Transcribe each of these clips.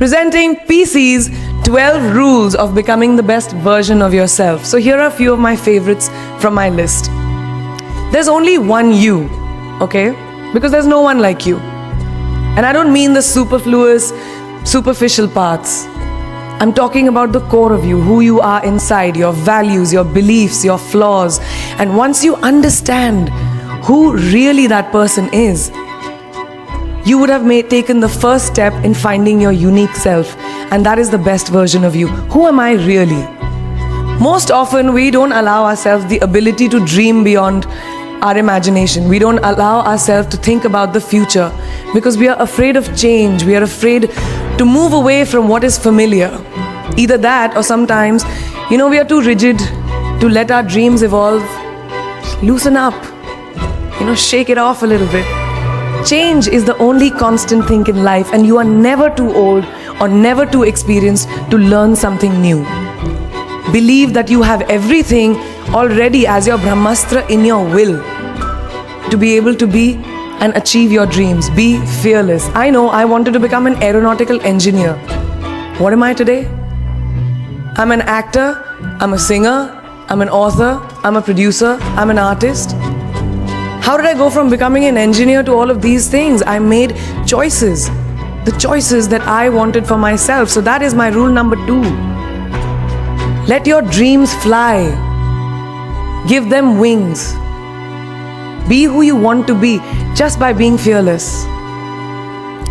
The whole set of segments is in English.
Presenting PC's 12 rules of becoming the best version of yourself. So here are a few of my favorites from my list. There's only one you, okay? Because there's no one like you. And I don't mean the superfluous, superficial parts. I'm talking about the core of you, who you are inside, your values, your beliefs, your flaws. And once you understand who really that person is, you would have taken the first step in finding your unique self, and that is the best version of you. Who am I really? Most often, we don't allow ourselves the ability to dream beyond our imagination. We don't allow ourselves to think about the future because we are afraid of change. We are afraid to move away from what is familiar. Either that, or sometimes, we are too rigid to let our dreams evolve. Loosen up, shake it off a little bit. Change is the only constant thing in life, and you are never too old or never too experienced to learn something new. Believe that you have everything already as your Brahmastra in your will to be able to be and achieve your dreams. Be fearless. I know I wanted to become an aeronautical engineer. What am I today? I'm an actor, I'm a singer, I'm an author, I'm a producer, I'm an artist. How did I go from becoming an engineer to all of these things? I made choices. The choices that I wanted for myself. So that is my rule number 2. Let your dreams fly. Give them wings. Be who you want to be just by being fearless.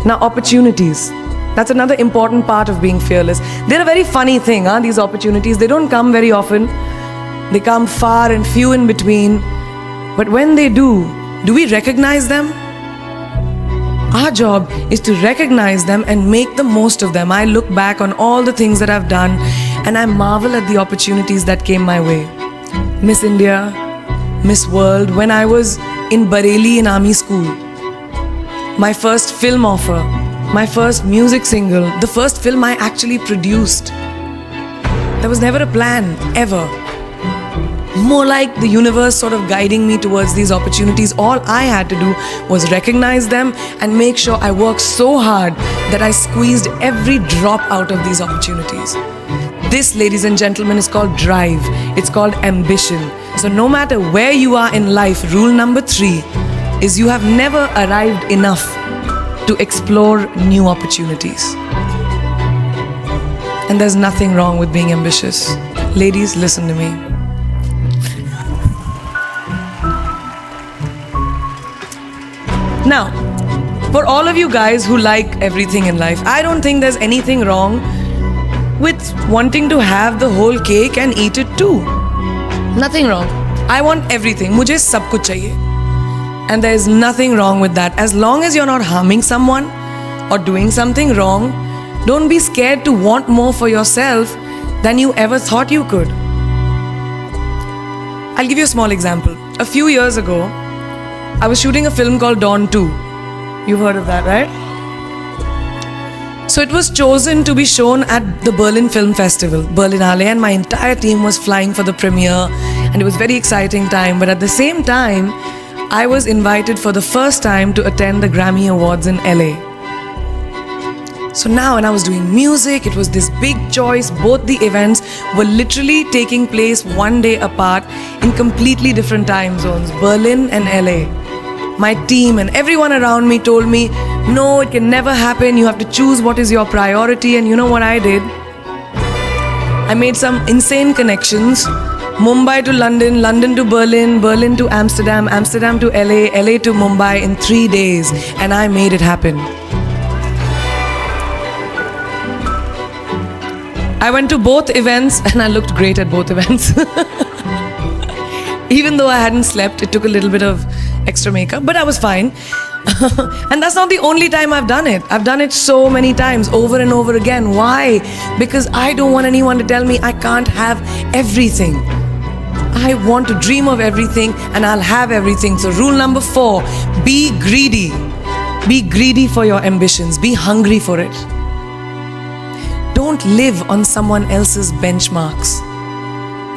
Now, opportunities. That's another important part of being fearless. They're a very funny thing, these opportunities. They don't come very often. They come far and few in between. But when they do we recognize them? Our job is to recognize them and make the most of them. I look back on all the things that I've done and I marvel at the opportunities that came my way. Miss India, Miss World, when I was in Bareilly in army school. My first film offer, my first music single, the first film I actually produced. There was never a plan, ever. More like the universe sort of guiding me towards these opportunities. All I had to do was recognize them and make sure I worked so hard that I squeezed every drop out of these opportunities. This, ladies and gentlemen, is called drive. It's called ambition. So no matter where you are in life, rule number 3 is you have never arrived enough to explore new opportunities. And there's nothing wrong with being ambitious. Ladies, listen to me. Now, for all of you guys who like everything in life, I don't think there's anything wrong with wanting to have the whole cake and eat it too. Nothing wrong. I want everything. मुझे सब कुछ चाहिए. And there is nothing wrong with that. As long as you're not harming someone or doing something wrong, don't be scared to want more for yourself than you ever thought you could. I'll give you a small example. A few years ago, I was shooting a film called Dawn 2. You've heard of that, right? So it was chosen to be shown at the Berlin Film Festival, Berlinale, and my entire team was flying for the premiere, and it was a very exciting time. But at the same time, I was invited for the first time to attend the Grammy Awards in LA. So now when I was doing music, it was this big choice. Both the events were literally taking place one day apart in completely different time zones, Berlin and LA. My team and everyone around me told me, no, it can never happen. You have to choose what is your priority. And you know what I did? I made some insane connections. Mumbai to London, London to Berlin, Berlin to Amsterdam, Amsterdam to LA, LA to Mumbai in 3 days. And I made it happen. I went to both events and I looked great at both events. Even though I hadn't slept, it took a little bit of extra makeup, but I was fine. And that's not the only time I've done it. I've done it so many times, over and over again. Why? Because I don't want anyone to tell me I can't have everything. I want to dream of everything and I'll have everything. So rule number 4, be greedy. Be greedy for your ambitions. Be hungry for it. Don't live on someone else's benchmarks.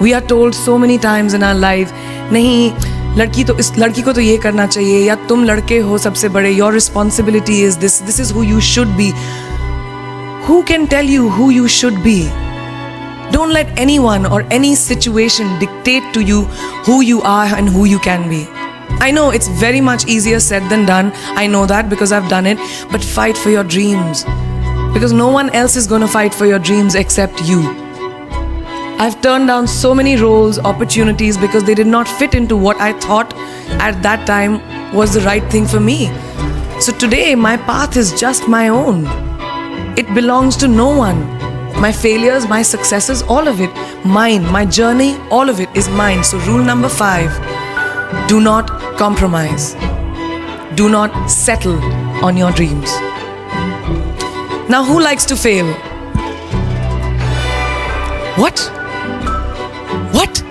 We are told so many times in our life, नहीं, लड़की को तो ये करना चाहिए, या तुम लड़के हो सबसे बड़े, your responsibility is this is who you should be. Who can tell you who you should be? Don't let anyone or any situation dictate to you who you are and who you can be. I know it's very much easier said than done. I know that because I've done it. But fight for your dreams. Because no one else is going to fight for your dreams except you. I've turned down so many roles, opportunities because they did not fit into what I thought at that time was the right thing for me. So today, my path is just my own. It belongs to no one. My failures, my successes, all of it, mine. My journey, all of it is mine. So rule number 5, do not compromise. Do not settle on your dreams. Now, who likes to fail? What? What?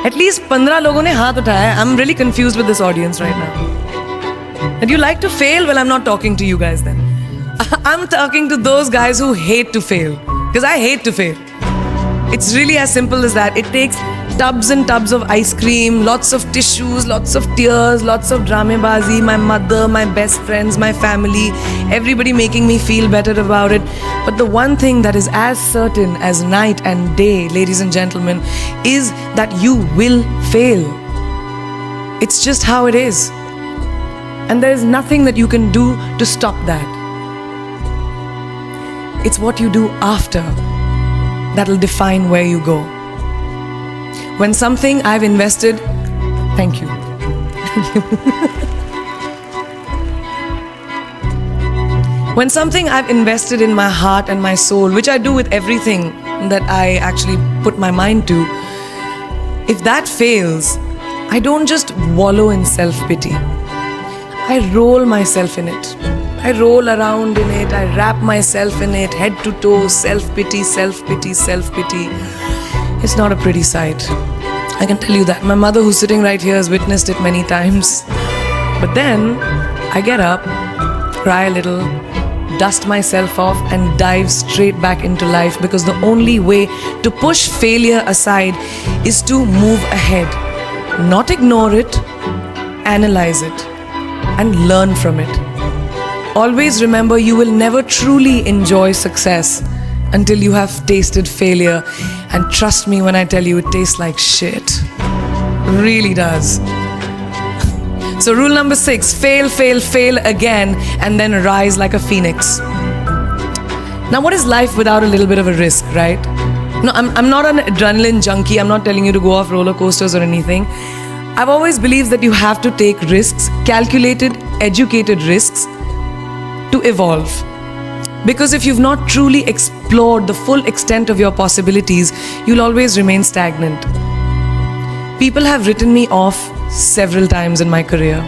At least 15 लोगों ने हाथ उठाया. I'm really confused with this audience right now. And you like to fail? Well, I'm not talking to you guys then. I'm talking to those guys who hate to fail. Because I hate to fail. It's really as simple as that. It takes tubs and tubs of ice cream, lots of tissues, lots of tears, lots of dramebazi, my mother, my best friends, my family, everybody making me feel better about it. But the one thing that is as certain as night and day, ladies and gentlemen, is that you will fail. It's just how it is. And there is nothing that you can do to stop that. It's what you do after that'll define where you go. When something I've invested, thank you. When something I've invested in my heart and my soul, which I do with everything that I actually put my mind to, if that fails, I don't just wallow in self-pity. I roll myself in it. I roll around in it, I wrap myself in it, head to toe, self-pity, self-pity, self-pity. It's not a pretty sight. I can tell you that. My mother, who's sitting right here, has witnessed it many times. But then, I get up, cry a little, dust myself off and dive straight back into life, because the only way to push failure aside is to move ahead. Not ignore it, analyze it, and learn from it. Always remember, you will never truly enjoy success until you have tasted failure. And trust me when I tell you, it tastes like shit. Really does. So rule number 6, fail, fail, fail again, and then rise like a phoenix. Now, what is life without a little bit of a risk, right? No, I'm not an adrenaline junkie. I'm not telling you to go off roller coasters or anything. I've always believed that you have to take risks, calculated, educated risks, to evolve. Because if you've not truly explored the full extent of your possibilities, you'll always remain stagnant. People have written me off several times in my career.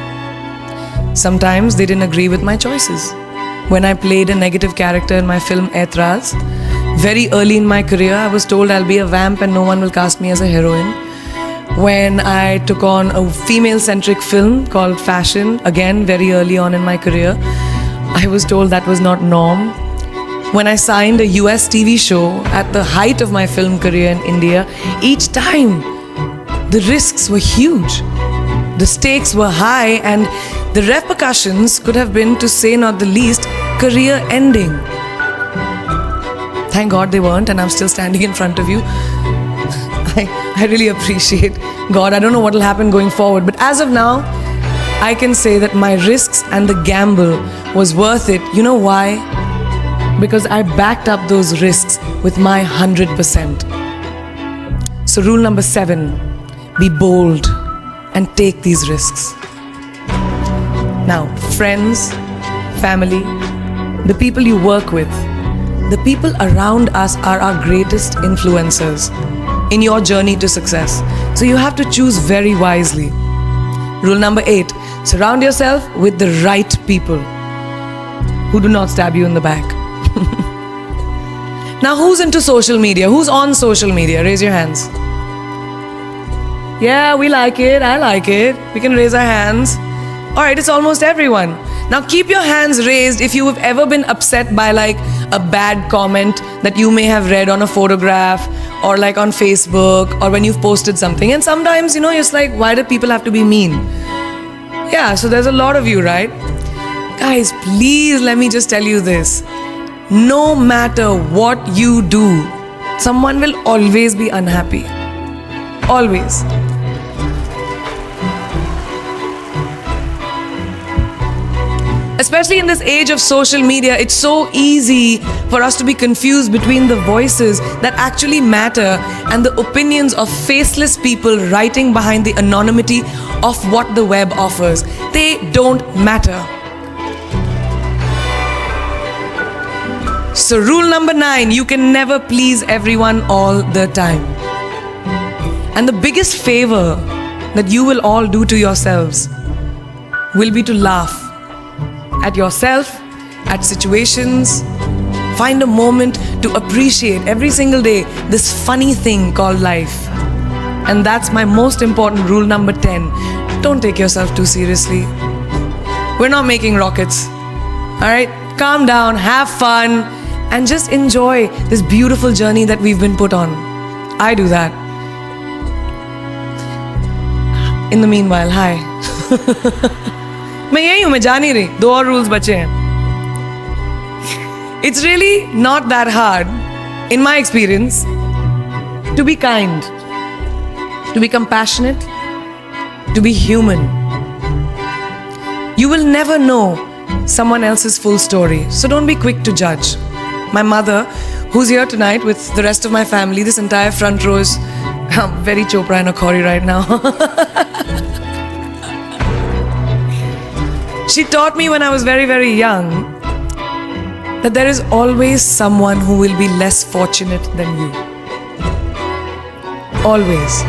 Sometimes they didn't agree with my choices. When I played a negative character in my film Aitraz, very early in my career, I was told I'll be a vamp and no one will cast me as a heroine. When I took on a female-centric film called Fashion, again very early on in my career, I was told that was not norm. When I signed a US TV show at the height of my film career in India, each time the risks were huge. The stakes were high and the repercussions could have been, to say not the least, career ending. Thank God they weren't, and I'm still standing in front of you. I really appreciate God. I don't know what will happen going forward, but as of now, I can say that my risks and the gamble was worth it. You know why? Because I backed up those risks with my 100%. So rule number 7, be bold and take these risks. Now, friends, family, the people you work with, the people around us are our greatest influencers in your journey to success. So you have to choose very wisely. Rule number 8, surround yourself with the right people who do not stab you in the back. Now, who's into social media? Who's on social media? Raise your hands. Yeah, we like it. I like it. We can raise our hands. All right, it's almost everyone. Now keep your hands raised if you have ever been upset by like a bad comment that you may have read on a photograph or like on Facebook or when you've posted something. And sometimes, it's like, why do people have to be mean? Yeah, so there's a lot of you, right? Guys, please let me just tell you this. no matter what you do, someone will always be unhappy. Always. Especially in this age of social media, it's so easy for us to be confused between the voices that actually matter and the opinions of faceless people writing behind the anonymity of what the web offers. They don't matter. So rule number 9, you can never please everyone all the time. And the biggest favor that you will all do to yourselves will be to laugh at yourself, at situations. Find a moment to appreciate every single day this funny thing called life. And that's my most important rule number 10. Don't take yourself too seriously. We're not making rockets. Alright? Calm down, have fun, and just enjoy this beautiful journey that we've been put on. I do that. In the meanwhile, hi. मैं यही हूँ, मैं जा नहीं रही. 2 और rules बचे हैं. It's really not that hard, in my experience, to be kind, to be compassionate, to be human. You will never know someone else's full story, so don't be quick to judge. My mother, who's here tonight with the rest of my family, this entire front row is very Chopra and Akhori right now. She taught me when I was very, very young that there is always someone who will be less fortunate than you. Always.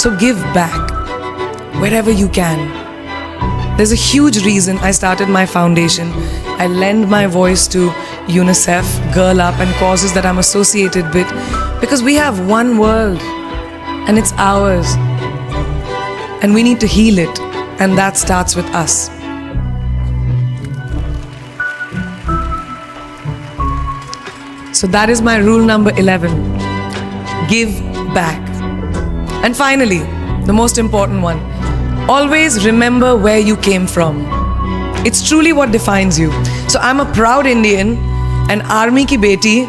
So give back wherever you can. There's a huge reason I started my foundation. I lend my voice to UNICEF, Girl Up, and causes that I'm associated with because we have one world and it's ours. And we need to heal it. And that starts with us. So that is my rule number 11. Give back. And finally, the most important one. Always remember where you came from. It's truly what defines you. So I'm a proud Indian, an army ki beti,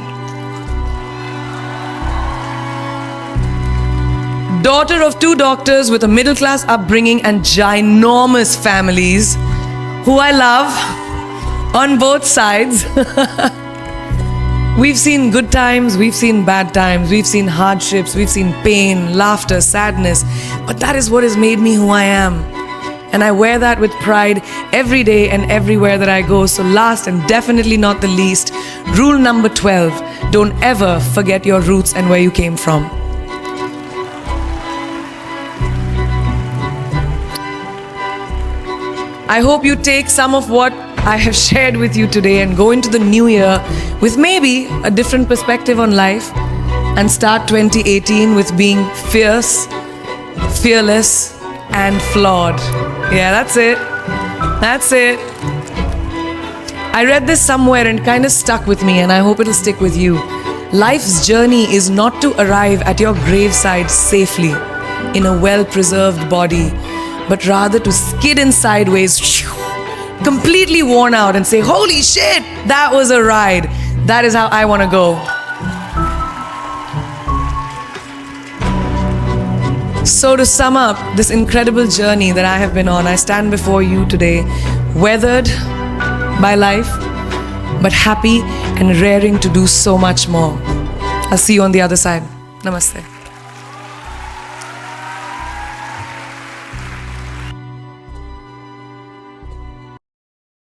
daughter of 2 doctors with a middle-class upbringing and ginormous families who I love on both sides. We've seen good times, we've seen bad times, we've seen hardships, we've seen pain, laughter, sadness. But that is what has made me who I am. And I wear that with pride every day and everywhere that I go. So last and definitely not the least, rule number 12, don't ever forget your roots and where you came from. I hope you take some of what I have shared with you today and go into the new year with maybe a different perspective on life and start 2018 with being fierce, fearless, and flawed. Yeah, that's it. That's it. I read this somewhere and kind of stuck with me, and I hope it'll stick with you. Life's journey is not to arrive at your graveside safely in a well-preserved body, but rather to skid in sideways, completely worn out, and say, holy shit, that was a ride. That is how I want to go. So to sum up this incredible journey that I have been on, I stand before you today, weathered by life, but happy and raring to do so much more. I'll see you on the other side. Namaste.